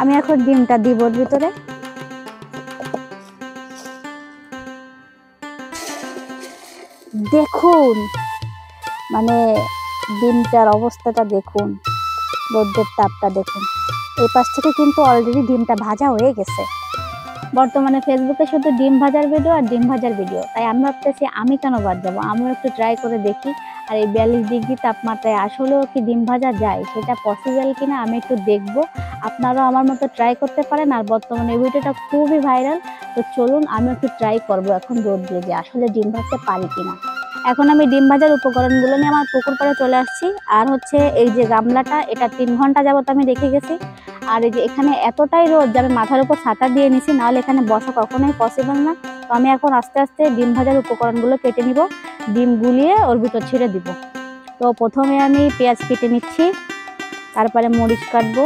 আমি এখন ডিমটা দিব ওর ভিতরে। দেখুন মানে ডিমটার অবস্থাটা দেখুন, রোদের তাপটা দেখুন। এই পাশ থেকে কিন্তু অলরেডি ডিমটা ভাজা হয়ে গেছে। বর্তমানে ফেসবুকে শুধু ডিম ভাজার ভিডিও আর ডিম ভাজার ভিডিও, তাই আমি ভাবতেছি আমি কেন বাদ যাবো, আমিও একটু ট্রাই করে দেখি। আর এই 42 ডিগ্রি তাপমাত্রায় আসলেও কি ডিম ভাজা যায়, সেটা পসিবল কিনা আমি একটু দেখবো। আপনারাও আমার মতো ট্রাই করতে পারেন। আর বর্তমানে এই ভিডিওটা খুবই ভাইরাল, তো চলুন আমি একটু ট্রাই করবো এখন রোদ দিয়ে যে আসলে ডিম ভাজতে পারি কিনা। এখন আমি ডিম ভাজার উপকরণগুলো নিয়ে আমার পুকুর পাড়ে চলে আসছি। আর হচ্ছে এই যে গামলাটা, এটা 3 ঘন্টা যাবত আমি রেখে গেছি। আর এই যে এখানে এতটাই রোদ যে আমি মাথার উপর ছাতা দিয়ে নিছি, নাহলে এখানে বসা কখনোই পসিবল না। তো আমি এখন আস্তে আস্তে ডিম ভাজার উপকরণগুলো কেটে নিব, ডিম গুলিয়ে ওর ভিতর ছেড়ে দিব। তো প্রথমে আমি পেঁয়াজ কেটে নিচ্ছি, তারপরে মরিচ কাটবো,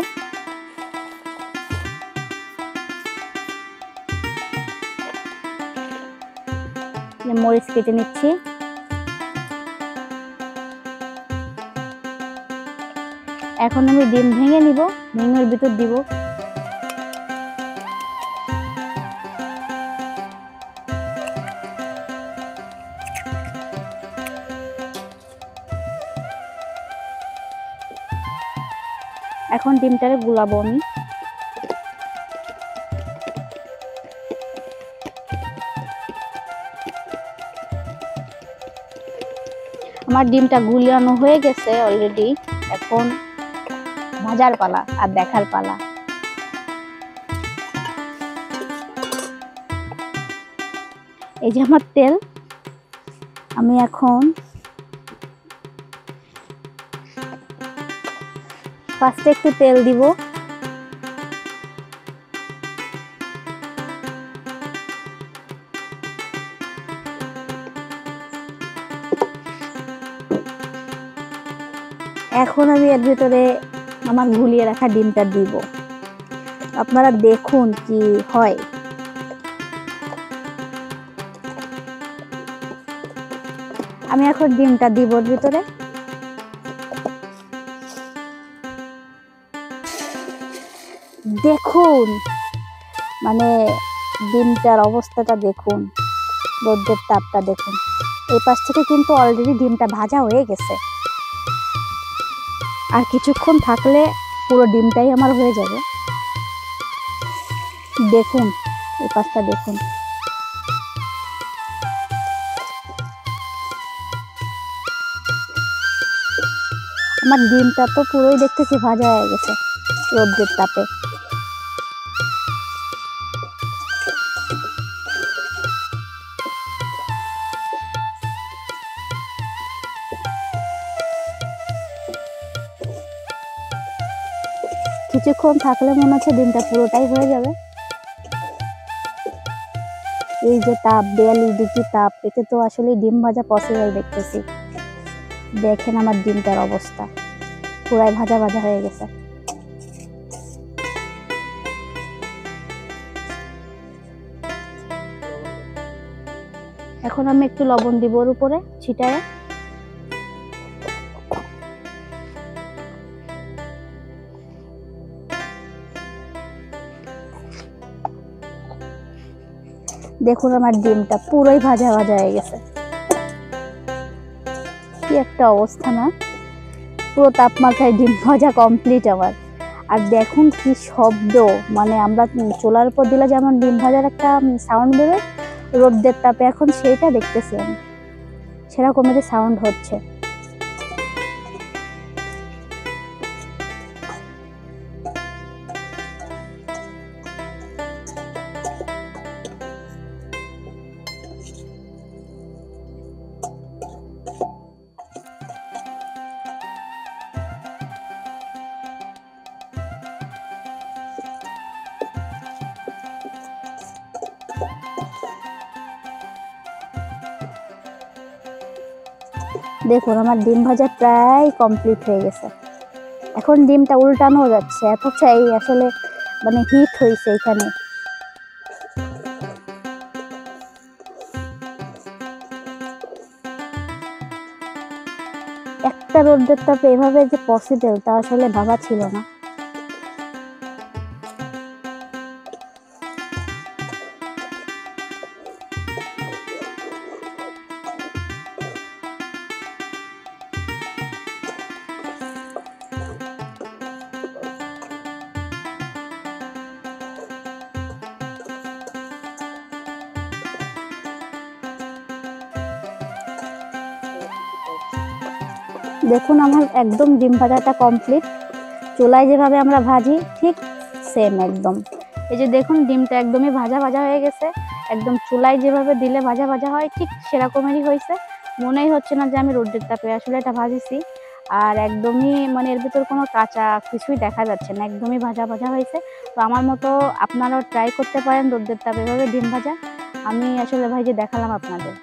মরিচ কেটে নিচ্ছি। এখন আমি ডিম ভেঙে নিব, ভেঙে ওর ভিতর দিব। এখন ডিমটারে গুলাবো আমি। আমার ডিমটা গুলানো হয়ে গেছে অলরেডি। এখন ভাজার পালা আর দেখার পালা। এই যে আমার তেল, আমি এখন ফার্স্টে একটু তেল দিব। এখন আমি এর ভিতরে আমার গুলিয়ে রাখা ডিমটা দিব। আপনারা দেখুন কি হয়। আমি এখন ডিমটা দিব ওর ভিতরে। দেখুন মানে ডিমটার অবস্থাটা দেখুন, রোদের তাপটা দেখুন। এই পাশ থেকে কিন্তু অলরেডি ডিমটা ভাজা হয়ে গেছে। আর কিছুক্ষণ থাকলে পুরো ডিমটাই আমার হয়ে যাবে। দেখুন এই পাশটা দেখুন। আমার ডিমটা তো পুরোই দেখতেছি ভাজা হয়ে গেছে রোদের তাপে। কিছুক্ষণ থাকলে মনে হচ্ছে ডিমটা পুরোটাই হয়ে যাবে। এই যে তাপ, 42 ডিগ্রি তাপ, এতে তো আসলে ডিম ভাজা পসিবল দেখতেছি। দেখেন আমার ডিমটার অবস্থা, পুরাই ভাজা ভাজা হয়ে গেছে। এখন আমি একটু লবণ দিব ওর উপরে ছিটায়। দেখুন আমার ডিমটা পুরোই ভাজা ভাজা হয়ে গেছে। কি একটা অবস্থা না, পুরো তাপমাত্রায় ডিম ভাজা কমপ্লিট আমার। আর দেখুন কি শব্দ, মানে আমরা চুলার উপর দিলে যেমন ডিম ভাজার একটা সাউন্ড বেরোয়, রোদের তাপে এখন সেইটা দেখতেছি আমি, সেরকমেরই সাউন্ড হচ্ছে। দেখুন আমার ডিম ভাজা প্রায় কমপ্লিট হয়ে গেছে। এখন ডিমটা উল্টানো যাচ্ছে, এত চাই আসলে মানে হিট হয়েছে এখানে। একটা রোদের তাপে এভাবে যে পসিবল তা আসলে ভাবা ছিল না। দেখুন আমার একদম ডিম ভাজাটা কমপ্লিট। চুলায় যেভাবে আমরা ভাজি ঠিক সেম একদম। এই যে দেখুন ডিমটা একদমই ভাজা ভাজা হয়ে গেছে, একদম চুলায় যেভাবে দিলে ভাজা ভাজা হয় ঠিক সেরকমেরই হয়েছে। মনেই হচ্ছে না যে আমি রোদ্রের তাপে আসলে এটা ভাজিছি। আর একদমই মানে এর ভিতর কোনো কাঁচা কিছুই দেখা যাচ্ছে না, একদমই ভাজা ভাজা হয়েছে। তো আমার মতো আপনারাও ট্রাই করতে পারেন রোদ্রের তাপে এভাবে ডিম ভাজা। আমি আসলে ভাই যে দেখালাম আপনাদের।